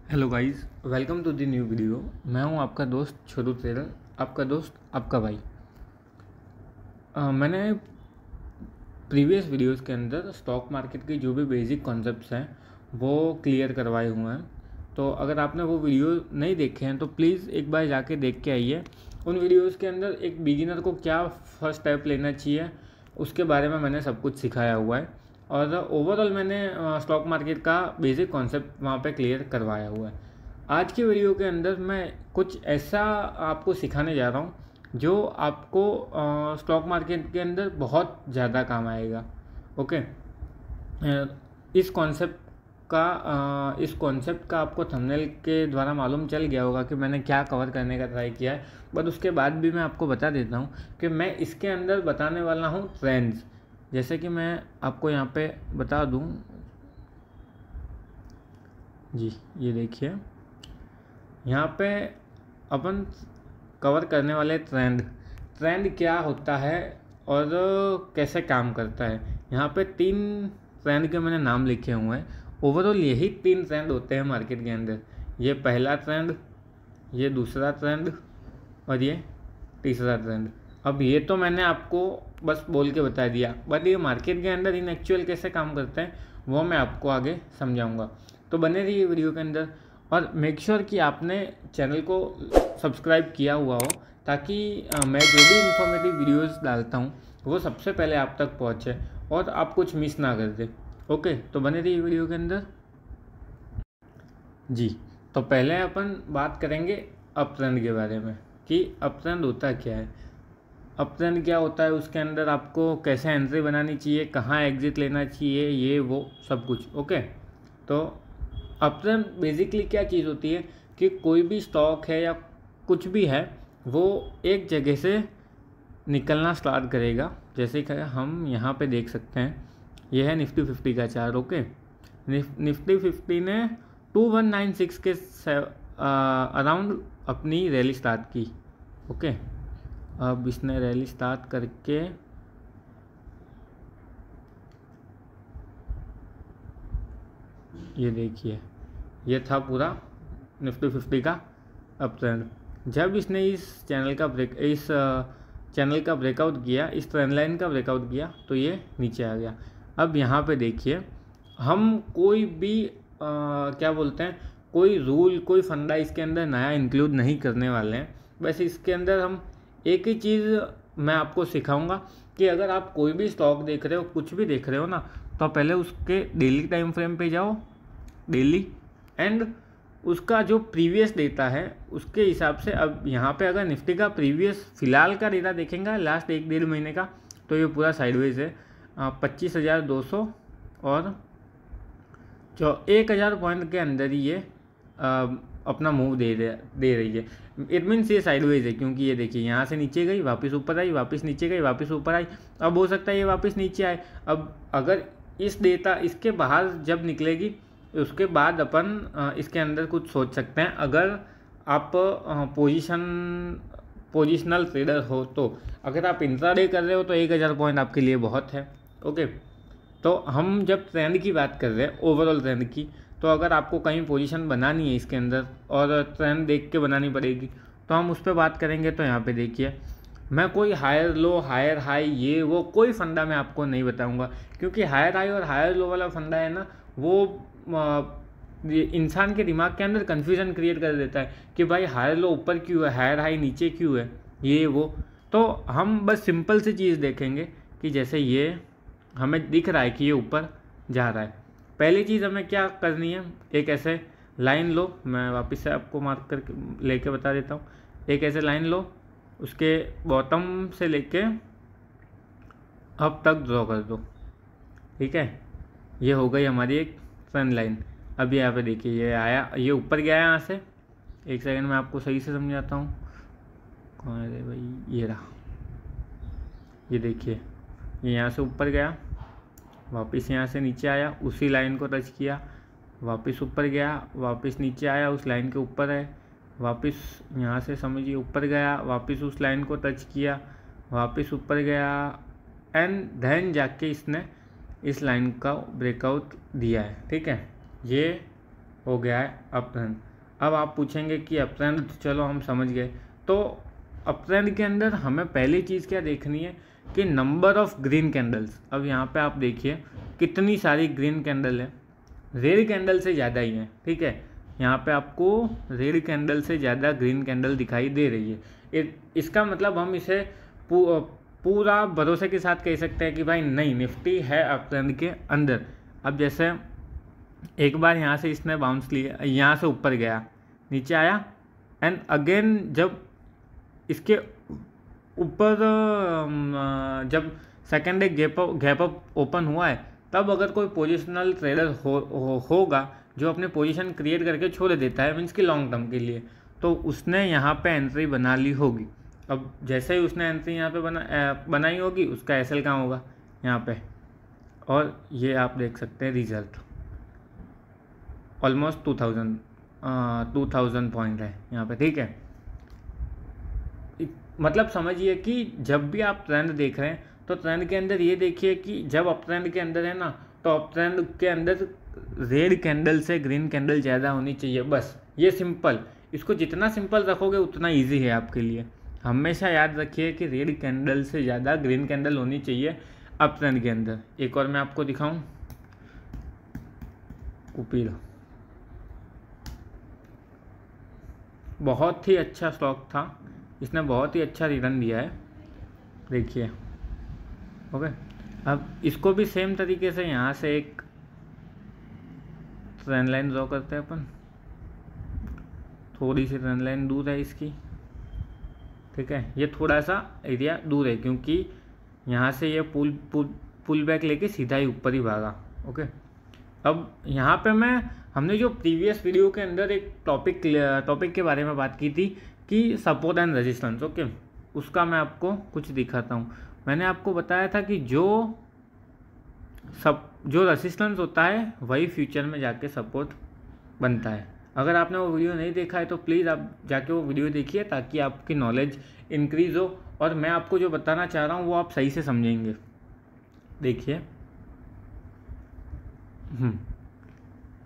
Hello guys, welcome to the new video. मैं हूं आपका दोस्त छोटू ट्रेडर, आपका दोस्त, आपका भाई। मैंने प्रीवियस वीडियोस के अंदर स्टॉक मार्केट के जो भी बेसिक कॉन्सेप्ट्स हैं वो क्लियर करवाए हुए हैं। तो अगर आपने वो वीडियो नहीं देखे हैं तो प्लीज़ एक बार जाके देख के आइए। उन वीडियोस के अंदर एक बिगिनर को क्या फर्स्ट स्टेप लेना चाहिए उसके बारे में मैंने सब कुछ सिखाया हुआ है, और ओवरऑल मैंने स्टॉक मार्केट का बेसिक कॉन्सेप्ट वहाँ पे क्लियर करवाया हुआ है। आज की वीडियो के अंदर मैं कुछ ऐसा आपको सिखाने जा रहा हूँ जो आपको स्टॉक मार्केट के अंदर बहुत ज़्यादा काम आएगा। ओके, इस कॉन्सेप्ट का आपको थंबनेल के द्वारा मालूम चल गया होगा कि मैंने क्या कवर करने का ट्राई किया है, बट उसके बाद भी मैं आपको बता देता हूँ कि मैं इसके अंदर बताने वाला हूँ ट्रेंड्स। जैसे कि मैं आपको यहाँ पे बता दूँ जी, ये देखिए यहाँ पे अपन कवर करने वाले ट्रेंड क्या होता है और कैसे काम करता है। यहाँ पे 3 ट्रेंड के मैंने नाम लिखे हुए हैं। ओवरऑल यही 3 ट्रेंड होते हैं मार्केट के अंदर। ये पहला ट्रेंड, ये दूसरा ट्रेंड और ये तीसरा ट्रेंड। अब ये तो मैंने आपको बस बोल के बता दिया, बट ये मार्केट के अंदर इन एक्चुअल कैसे काम करते हैं वो मैं आपको आगे समझाऊंगा। तो बने रहिए वीडियो के अंदर और मेक श्योर कि आपने चैनल को सब्सक्राइब किया हुआ हो, ताकि मैं जो भी इंफॉर्मेटिव वीडियोस डालता हूँ वो सबसे पहले आप तक पहुँचे और आप कुछ मिस ना कर दे। ओके, तो बने रहिए वीडियो के अंदर जी। तो पहले अपन बात करेंगे अप ट्रेंड के बारे में कि अप ट्रेंड होता क्या है। अप ट्रेंड क्या होता है, उसके अंदर आपको कैसे एंट्री बनानी चाहिए, कहाँ एग्जिट लेना चाहिए, ये वो सब कुछ। ओके, तो अप ट्रेंड बेसिकली क्या चीज़ होती है कि कोई भी स्टॉक है या कुछ भी है वो एक जगह से निकलना स्टार्ट करेगा। जैसे कि हम यहाँ पे देख सकते हैं, ये है निफ्टी 50 का चार्ट। ओके, निफ्टी 50 ने 2196 के अराउंड अपनी रैली स्टार्ट की। ओके, अब इसने रैली स्टार्ट करके ये देखिए, ये था पूरा निफ्टी 50 का अप ट्रेंड। जब इसने इस चैनल का ब्रेकआउट किया, इस ट्रेंड लाइन का ब्रेकआउट किया, तो ये नीचे आ गया। अब यहाँ पे देखिए, हम कोई भी क्या बोलते हैं, कोई रूल, कोई फंडा इसके अंदर नया इंक्लूड नहीं करने वाले हैं। बस इसके अंदर हम एक ही चीज़ मैं आपको सिखाऊंगा कि अगर आप कोई भी स्टॉक देख रहे हो, कुछ भी देख रहे हो ना, तो पहले उसके डेली टाइम फ्रेम पे जाओ, डेली, एंड उसका जो प्रीवियस डेटा है उसके हिसाब से। अब यहाँ पे अगर निफ्टी का प्रीवियस फिलहाल का डेटा देखेंगे लास्ट 1-1.5 महीने का, तो ये पूरा साइडवेज है। 25,200 और जो 1,000 पॉइंट के अंदर ही ये अपना मूव दे रही है। इट मीन्स ये साइडवेज है, क्योंकि ये देखिए यहाँ से नीचे गई, वापस ऊपर आई, वापस नीचे गई, वापस ऊपर आई। अब हो सकता है ये वापस नीचे आए। अब अगर इस डेटा इसके बाहर जब निकलेगी उसके बाद अपन इसके अंदर कुछ सोच सकते हैं। अगर आप पोजिशनल ट्रेडर हो, तो अगर आप इंट्राडे कर रहे हो तो 1,000 पॉइंट आपके लिए बहुत है। ओके, तो हम जब ट्रेंड की बात कर रहे हैं, ओवरऑल ट्रेंड की, तो अगर आपको कहीं पोजीशन बनानी है इसके अंदर और ट्रेंड देख के बनानी पड़ेगी, तो हम उस पर बात करेंगे। तो यहाँ पे देखिए, मैं कोई हायर लो, हायर हाई, ये वो कोई फंडा मैं आपको नहीं बताऊंगा, क्योंकि हायर हाई और हायर लो वाला फंडा है ना, वो इंसान के दिमाग के अंदर कन्फ्यूजन क्रिएट कर देता है कि भाई हायर लो ऊपर क्यों है, हायर हाई नीचे क्यों है, ये वो। तो हम बस सिंपल सी चीज़ देखेंगे कि जैसे ये हमें दिख रहा है कि ये ऊपर जा रहा है। पहली चीज़ हमें क्या करनी है, एक ऐसे लाइन लो, मैं वापस से आपको मार्क करके लेके बता देता हूँ। एक ऐसे लाइन लो, उसके बॉटम से लेके अप तक ड्रॉ कर दो। ठीक है, ये हो गई हमारी एक ट्रेंड लाइन। अब यहाँ पे देखिए, ये आया, ये ऊपर गया यहाँ से। एक सेकंड में आपको सही से समझाता हूँ। कौन है भाई, ये रहा, ये देखिए, ये यहाँ से ऊपर गया, वापस यहाँ से नीचे आया, उसी लाइन को टच किया, वापस ऊपर गया, वापस नीचे आया, उस लाइन के ऊपर है, वापस यहाँ से समझिए ऊपर गया, वापस उस लाइन को टच किया, वापस ऊपर गया, एंड देन जाके इसने इस लाइन का ब्रेकआउट दिया है। ठीक है, ये हो गया है अप ट्रेंड। अब आप पूछेंगे कि अप ट्रेंड चलो हम समझ गए, तो अप ट्रेंड के अंदर हमें पहली चीज़ क्या देखनी है कि नंबर ऑफ ग्रीन कैंडल्स। अब यहाँ पे आप देखिए कितनी सारी ग्रीन कैंडल है, रेड कैंडल से ज़्यादा ही है, ठीक है। यहाँ पे आपको रेड कैंडल से ज़्यादा ग्रीन कैंडल दिखाई दे रही है। इसका मतलब हम इसे पूरा भरोसे के साथ कह सकते हैं कि भाई नहीं, निफ्टी है अप ट्रेंड के अंदर। अब जैसे एक बार यहाँ से इसने बाउंस लिया, यहाँ से ऊपर गया, नीचे आया, एंड अगेन जब इसके ऊपर जब second day gap up open हुआ है, तब अगर कोई पोजिशनल ट्रेडर होगा जो अपने पोजीशन क्रिएट करके छोड़ देता है, मीन्स कि लॉन्ग टर्म के लिए, तो उसने यहाँ पे एंट्री बना ली होगी। अब जैसे ही उसने एंट्री यहाँ पे बनाई होगी, उसका एसएल कहाँ होगा, यहाँ पे, और ये आप देख सकते हैं रिजल्ट ऑलमोस्ट 2000 पॉइंट है यहाँ पे, ठीक है। मतलब समझिए कि जब भी आप ट्रेंड देख रहे हैं तो ट्रेंड के अंदर ये देखिए कि जब अप ट्रेंड के अंदर है ना, तो अप ट्रेंड के अंदर रेड कैंडल से ग्रीन कैंडल ज़्यादा होनी चाहिए, बस ये सिंपल। इसको जितना सिंपल रखोगे उतना इजी है आपके लिए। हमेशा याद रखिए कि रेड कैंडल से ज़्यादा ग्रीन कैंडल होनी चाहिए अप ट्रेंड के अंदर। एक और मैं आपको दिखाऊं, कुपीड बहुत ही अच्छा स्टॉक था, इसने बहुत ही अच्छा रिटर्न दिया है, देखिए। ओके, अब इसको भी सेम तरीके से यहाँ से एक ट्रेंड लाइन ड्रॉ करते हैं अपन। थोड़ी सी ट्रेंड लाइन दूर है इसकी, ठीक है। ये थोड़ा सा एरिया दूर है क्योंकि यहाँ से ये पुल बैक लेके सीधा ही ऊपर ही भागा। ओके, अब यहाँ पे हमने जो प्रीवियस वीडियो के अंदर एक टॉपिक के बारे में बात की थी कि सपोर्ट एंड रेजिस्टेंस। ओके, उसका मैं आपको कुछ दिखाता हूँ। मैंने आपको बताया था कि जो रेजिस्टेंस होता है वही फ्यूचर में जाके सपोर्ट बनता है। अगर आपने वो वीडियो नहीं देखा है तो प्लीज़ आप जाके वो वीडियो देखिए ताकि आपकी नॉलेज इंक्रीज़ हो और मैं आपको जो बताना चाह रहा हूँ वो आप सही से समझेंगे। देखिए,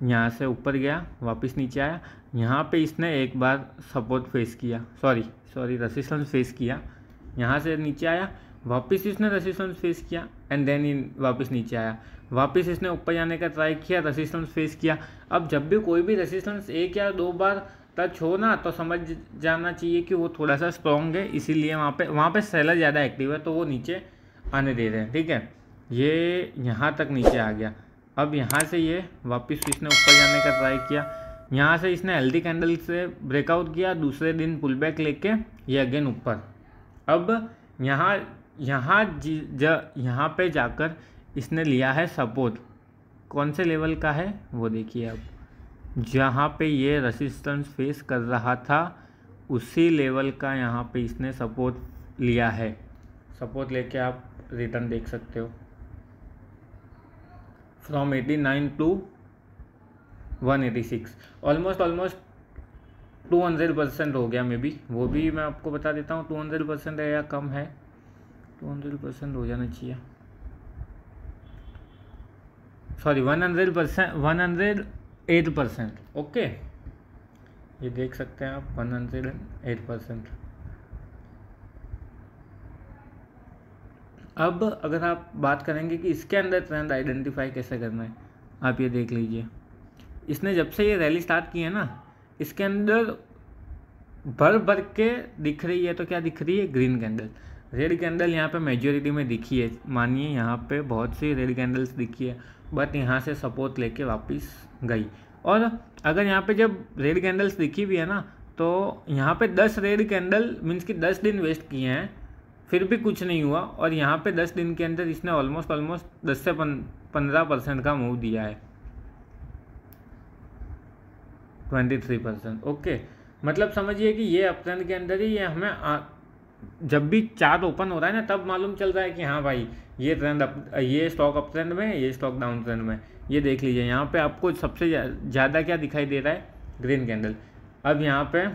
यहाँ से ऊपर गया, वापस नीचे आया, यहाँ पे इसने एक बार सपोर्ट फेस किया, सॉरी रेजिस्टेंस फेस किया, यहाँ से नीचे आया, वापस इसने रेजिस्टेंस फेस किया, एंड देन वापस नीचे आया, वापस इसने ऊपर जाने का ट्राई किया, रेजिस्टेंस फेस किया। अब जब भी कोई भी रेजिस्टेंस एक या दो बार टच हो ना, तो समझ जाना चाहिए कि वो थोड़ा सा स्ट्रॉन्ग है, इसीलिए वहाँ पे सेलर ज़्यादा एक्टिव है, तो वो नीचे आने दे रहे हैं, ठीक है। ये यहाँ तक नीचे आ गया, अब यहाँ से ये वापस इसने ऊपर जाने का ट्राई किया, यहाँ से इसने हेल्दी कैंडल से ब्रेकआउट किया, दूसरे दिन पुल बैक लेके ये अगेन ऊपर। अब यहाँ पे जाकर इसने लिया है सपोर्ट, कौन से लेवल का है वो देखिए। अब जहाँ पे ये रेजिस्टेंस फेस कर रहा था उसी लेवल का यहाँ पे इसने सपोर्ट लिया है। सपोर्ट लेके आप रिटर्न देख सकते हो फ्रॉम 89 टू 186, ऑलमोस्ट 200% हो गया। मे बी वो भी मैं आपको बता देता हूँ 200% है या कम है, 200% हो जाना चाहिए, सॉरी 108%। ओके, ये देख सकते हैं आप 108%। अब अगर आप बात करेंगे कि इसके अंदर ट्रेंड आइडेंटिफाई कैसे करना है, आप ये देख लीजिए। इसने जब से ये रैली स्टार्ट की है ना, इसके अंदर भर के दिख रही है, तो क्या दिख रही है, ग्रीन कैंडल। रेड कैंडल यहाँ पे मेजॉरिटी में दिखी है, मानिए यहाँ पे बहुत सी रेड कैंडल्स दिखी है, बट यहाँ से सपोर्ट लेके वापस गई। और अगर यहाँ पे जब रेड कैंडल्स दिखी भी है ना, तो यहाँ पे 10 रेड कैंडल मीन्स कि 10 दिन वेस्ट किए हैं, फिर भी कुछ नहीं हुआ। और यहाँ पे 10 दिन के अंदर इसने ऑलमोस्ट 10 से 15% का मूव दिया है, 23%। ओके, मतलब समझिए कि ये अपट्रेंड के अंदर ही ये हमें जब भी चार्ट ओपन हो रहा है ना, तब मालूम चल रहा है कि हाँ भाई ये स्टॉक अप ट्रेंड में, ये स्टॉक डाउन ट्रेंड में। ये देख लीजिए, यहाँ पे आपको सबसे ज़्यादा क्या दिखाई दे रहा है, ग्रीन कैंडल। अब यहाँ पे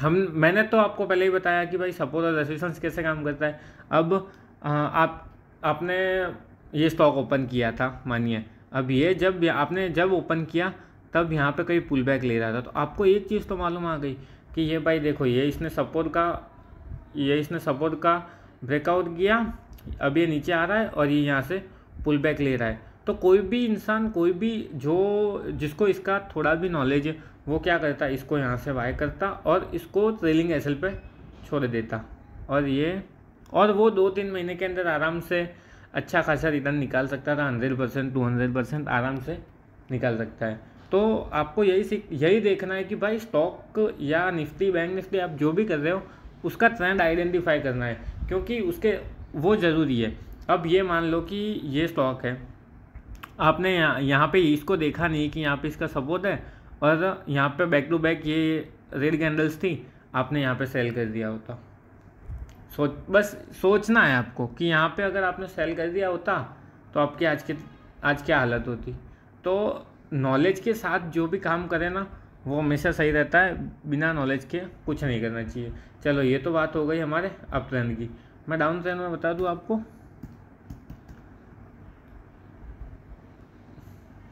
मैंने तो आपको पहले ही बताया कि भाई सपोर्ट और रेजिस्टेंस कैसे काम करता है। अब आपने ये स्टॉक ओपन किया था, मानिए अब ये जब आपने ओपन किया तब यहाँ पे कहीं पुल बैक ले रहा था। तो आपको एक चीज़ तो मालूम आ गई कि ये भाई देखो ये इसने सपोर्ट का ब्रेकआउट किया, अब ये नीचे आ रहा है और ये यहाँ से पुल बैक ले रहा है। तो कोई भी इंसान, कोई भी जिसको इसका थोड़ा भी नॉलेज है, वो क्या करता, इसको यहाँ से बाय करता और इसको ट्रेलिंग एसएल पे छोड़ देता, और वो 2-3 महीने के अंदर आराम से अच्छा खासा रिटर्न निकाल सकता था। 100% 200% आराम से निकाल सकता है। तो आपको यही देखना है कि भाई स्टॉक या निफ्टी, बैंक निफ्टी, आप जो भी कर रहे हो उसका ट्रेंड आइडेंटिफाई करना है, क्योंकि वो ज़रूरी है। अब ये मान लो कि ये स्टॉक है, आपने यहाँ पे इसको देखा नहीं कि यहाँ पे इसका सपोर्ट है और यहाँ पे बैक टू बैक ये रेड कैंडल्स थी, आपने यहाँ पे सेल कर दिया होता। बस सोचना है आपको कि यहाँ पे अगर आपने सेल कर दिया होता तो आपकी आज क्या हालत होती। तो नॉलेज के साथ जो भी काम करें ना, वो हमेशा सही रहता है। बिना नॉलेज के कुछ नहीं करना चाहिए। चलो ये तो बात हो गई हमारे अप ट्रेंड की। मैं डाउन ट्रेंड में बता दूँ आपको,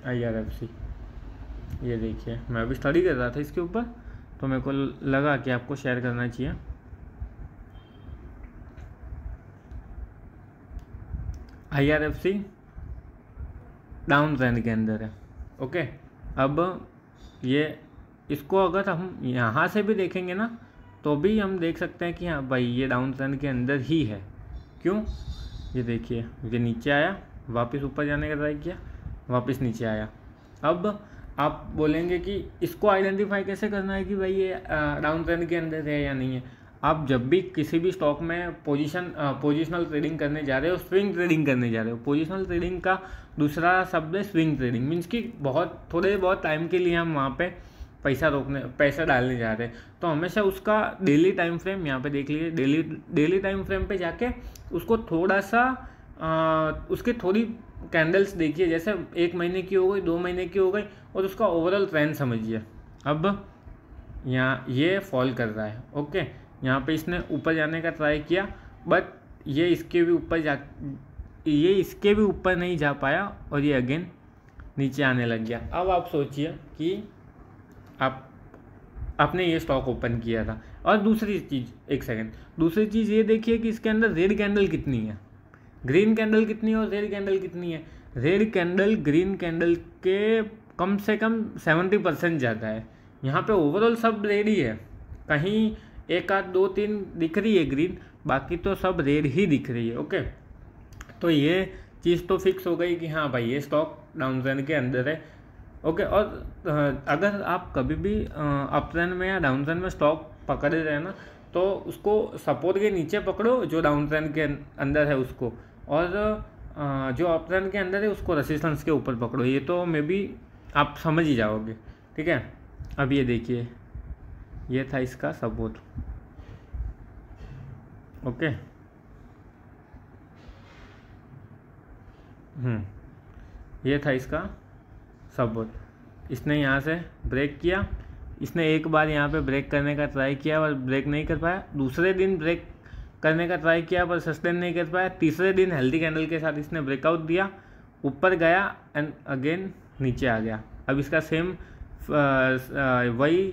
IRFC, ये देखिए मैं अभी स्टडी कर रहा था इसके ऊपर, तो मेरे को लगा कि आपको शेयर करना चाहिए। IRFC डाउन ट्रेंड के अंदर है। ओके, अब इसको अगर हम यहाँ से भी देखेंगे ना, तो भी हम देख सकते हैं कि हाँ भाई ये डाउन ट्रेंड के अंदर ही है। क्यों? ये देखिए, ये नीचे आया, वापस ऊपर जाने का ट्राई किया, वापस नीचे आया। अब आप बोलेंगे कि इसको आइडेंटिफाई कैसे करना है कि भाई ये डाउन ट्रेंड के अंदर है या नहीं है। आप जब भी किसी भी स्टॉक में पोजिशनल ट्रेडिंग करने जा रहे हो, स्विंग ट्रेडिंग करने जा रहे हो, पोजिशनल ट्रेडिंग का दूसरा शब्द है स्विंग ट्रेडिंग। मीन्स कि थोड़े बहुत टाइम के लिए हम वहाँ पे पैसा डालने जा रहे हैं, तो हमेशा उसका डेली टाइम फ्रेम यहाँ पे देख लीजिए। डेली टाइम फ्रेम पे जाके उसको थोड़ा सा उसके थोड़ी कैंडल्स देखिए, जैसे 1 महीने की हो गई, 2 महीने की हो गई, और उसका ओवरऑल ट्रेंड समझिए। अब यहाँ ये फॉल कर रहा है। ओके, यहाँ पे इसने ऊपर जाने का ट्राई किया, बट ये इसके भी ऊपर नहीं जा पाया और ये अगेन नीचे आने लग गया। अब आप सोचिए कि आपने ये स्टॉक ओपन किया था, और दूसरी चीज़ ये देखिए कि इसके अंदर रेड कैंडल कितनी है, ग्रीन कैंडल कितनी है और रेड कैंडल कितनी है। रेड कैंडल ग्रीन कैंडल के कम से कम 70% ज़्यादा है। यहाँ पे ओवरऑल सब रेड ही है, कहीं 1 आध 2 3 दिख रही है ग्रीन, बाकी तो सब रेड ही दिख रही है। ओके, तो ये चीज़ तो फिक्स हो गई कि हाँ भाई ये स्टॉक डाउन ट्रेंड के अंदर है। ओके, और अगर आप कभी भी अप ट्रेंड में या डाउन ट्रेंड में स्टॉक पकड़ रहे हैं ना, तो उसको सपोर्ट के नीचे पकड़ो जो डाउन ट्रेंड के अंदर है उसको, और जो अप ट्रेंड के अंदर है उसको रेजिस्टेंस के ऊपर पकड़ो। ये तो मे बी आप समझ ही जाओगे। ठीक है, अब ये देखिए, ये था इसका सपोर्ट। ओके, ये था इसका सपोर्ट। इसने यहाँ से ब्रेक किया, इसने एक बार यहाँ पे ब्रेक करने का ट्राई किया और ब्रेक नहीं कर पाया, दूसरे दिन ब्रेक करने का ट्राई किया पर सस्टेन नहीं कर पाया, तीसरे दिन हेल्दी कैंडल के साथ इसने ब्रेकआउट दिया, ऊपर गया एंड अगेन नीचे आ गया। अब इसका सेम वही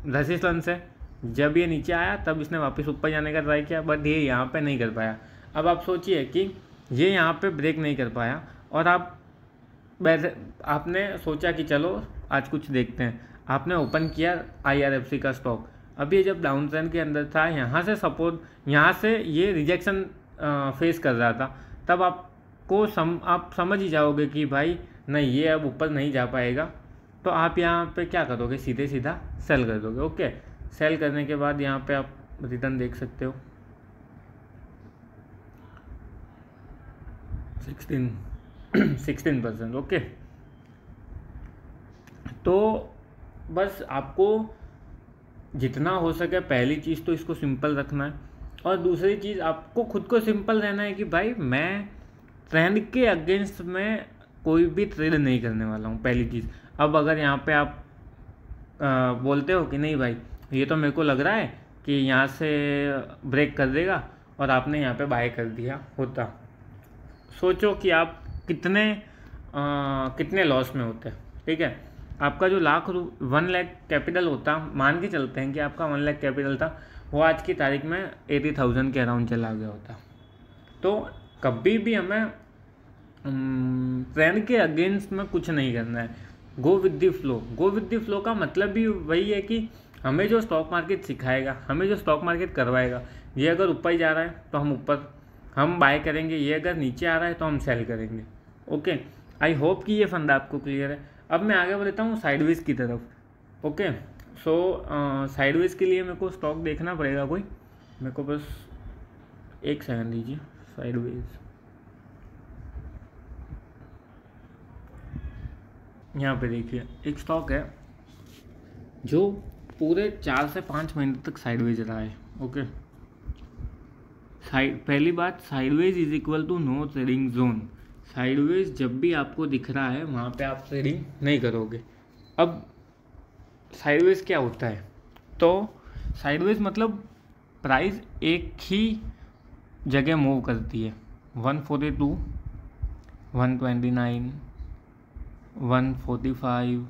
रेजिस्टेंस है, जब ये नीचे आया तब इसने वापस ऊपर जाने का ट्राई किया, बट ये यहाँ पे नहीं कर पाया। अब आप सोचिए कि ये यहाँ पे ब्रेक नहीं कर पाया और आपने सोचा कि चलो आज कुछ देखते हैं, आपने ओपन किया IRFC का स्टॉक। अब ये जब डाउन ट्रेंड के अंदर था, यहाँ से सपोर्ट, यहाँ से ये रिजेक्शन फेस कर रहा था, तब आप समझ ही जाओगे कि भाई नहीं ये अब ऊपर नहीं जा पाएगा। तो आप यहाँ पे क्या करोगे, सीधे सीधा सेल कर दोगे। ओके, सेल करने के बाद यहाँ पे आप रिटर्न देख सकते हो 16%। ओके, तो बस आपको जितना हो सके पहली चीज़ तो इसको सिंपल रखना है, और दूसरी चीज़ आपको खुद को सिंपल रहना है कि भाई मैं ट्रेंड के अगेंस्ट में कोई भी ट्रेड नहीं करने वाला हूँ, पहली चीज़। अब अगर यहाँ पे आप बोलते हो कि नहीं भाई ये तो मेरे को लग रहा है कि यहाँ से ब्रेक कर देगा, और आपने यहाँ पे बाय कर दिया होता, सोचो कि आप कितने लॉस में होते हैं। ठीक है, आपका जो 1 लाख कैपिटल होता, मान के चलते हैं कि आपका 1 लाख कैपिटल था, वो आज की तारीख में 80,000 के अराउंड चला गया होता। तो कभी भी हमें ट्रेंड के अगेंस्ट में कुछ नहीं करना है, go with the flow. Go with the flow का मतलब भी वही है कि हमें जो स्टॉक मार्केट सिखाएगा, हमें जो स्टॉक मार्केट करवाएगा, ये अगर ऊपर जा रहा है तो हम बाय करेंगे, ये अगर नीचे आ रहा है तो हम सेल करेंगे। ओके, आई होप कि ये फंडा आपको क्लियर है। अब मैं आगे बढ़ता हूँ साइडवेज की तरफ। ओके, सो साइडवेज के लिए मेरे को स्टॉक देखना पड़ेगा कोई, मेरे को बस एक सेकंड दीजिए। साइडवेज यहाँ पे देखिए, एक स्टॉक है जो पूरे 4 से 5 महीने तक साइडवेज रहा है। ओके, पहली बात, sideways is equal to no trading zone. Sideways जब भी आपको दिख रहा है वहाँ पे आप ट्रेडिंग नहीं करोगे। अब साइडवेज क्या होता है? तो साइडवेज मतलब प्राइस एक ही जगह मूव करती है, 142, 129, 145,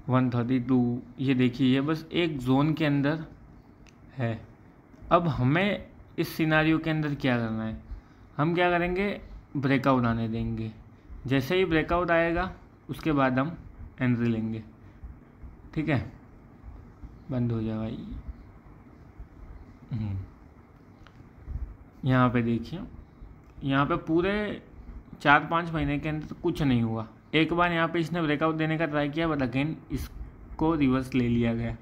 132, ये देखिए, ये बस एक जोन के अंदर है। अब हमें इस सिनारियो के अंदर क्या करना है? हम क्या करेंगे, ब्रेकआउट आने देंगे। जैसे ही ब्रेकआउट आएगा उसके बाद हम एंट्री लेंगे। ठीक है, बंद हो जाए भाई। यहाँ पे देखिए, यहाँ पे पूरे 4-5 महीने के अंदर कुछ नहीं हुआ। एक बार यहाँ पे इसने ब्रेकआउट देने का ट्राई किया, बट अगेन इसको रिवर्स ले लिया गया।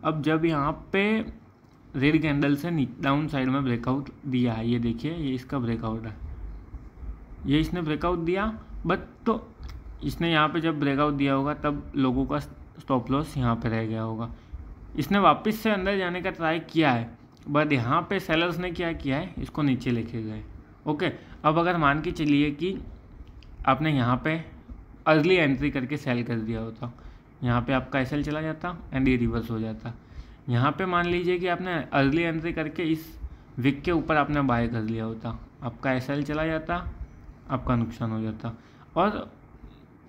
अब जब यहाँ पे रेड कैंडल से डाउन साइड में ब्रेकआउट दिया है, ये देखिए, ये इसका ब्रेकआउट है, ये इसने ब्रेकआउट दिया, बट तो इसने यहाँ पे जब ब्रेकआउट दिया होगा तब लोगों का स्टॉप लॉस यहाँ पे रह गया होगा। इसने वापस से अंदर जाने का ट्राई किया है, बट यहाँ पे सेलर्स ने क्या किया है, इसको नीचे लेके गए। ओके, अब अगर मान के चलिए कि आपने यहाँ पे अर्ली एंट्री करके सेल कर दिया होता, यहाँ पे आपका एसएल चला जाता एंड ये रिवर्स हो जाता। यहाँ पे मान लीजिए कि आपने अर्ली एंट्री करके इस विक के ऊपर आपने बाय कर लिया होता, आपका एसएल चला जाता, आपका नुकसान हो जाता। और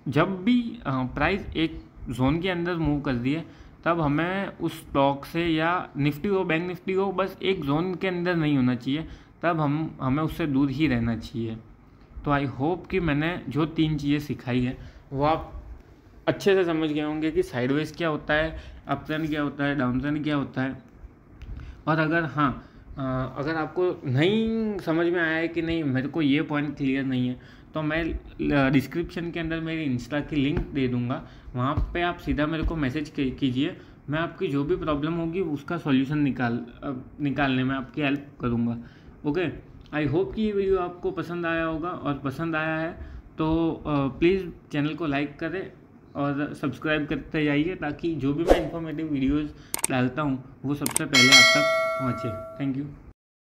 जब भी प्राइस एक जोन के अंदर मूव कर दिए, तब हमें उस स्टॉक से, या निफ्टी हो, बैंक निफ्टी हो, बस एक जोन के अंदर नहीं होना चाहिए, तब हमें उससे दूर ही रहना चाहिए। तो आई होप कि मैंने जो 3 चीज़ें सिखाई है वो आप अच्छे से समझ गए होंगे कि साइडवेज क्या होता है, अप ट्रेंड क्या होता है, डाउन ट्रेंड क्या होता है। और अगर आपको नहीं समझ में आया है कि नहीं, मेरे को ये पॉइंट क्लियर नहीं है, तो मैं डिस्क्रिप्शन के अंदर मेरी इंस्टा की लिंक दे दूँगा, वहाँ पे आप सीधा मेरे को मैसेज कीजिए। मैं आपकी जो भी प्रॉब्लम होगी उसका सॉल्यूशन निकालने में आपकी हेल्प करूँगा। ओके, आई होप कि ये वीडियो आपको पसंद आया होगा, और पसंद आया है तो प्लीज़ चैनल को लाइक करें और सब्सक्राइब करते जाइए, ताकि जो भी मैं इन्फॉर्मेटिव वीडियोज़ डालता हूँ वो सबसे पहले आप तक पहुँचे। Thank you.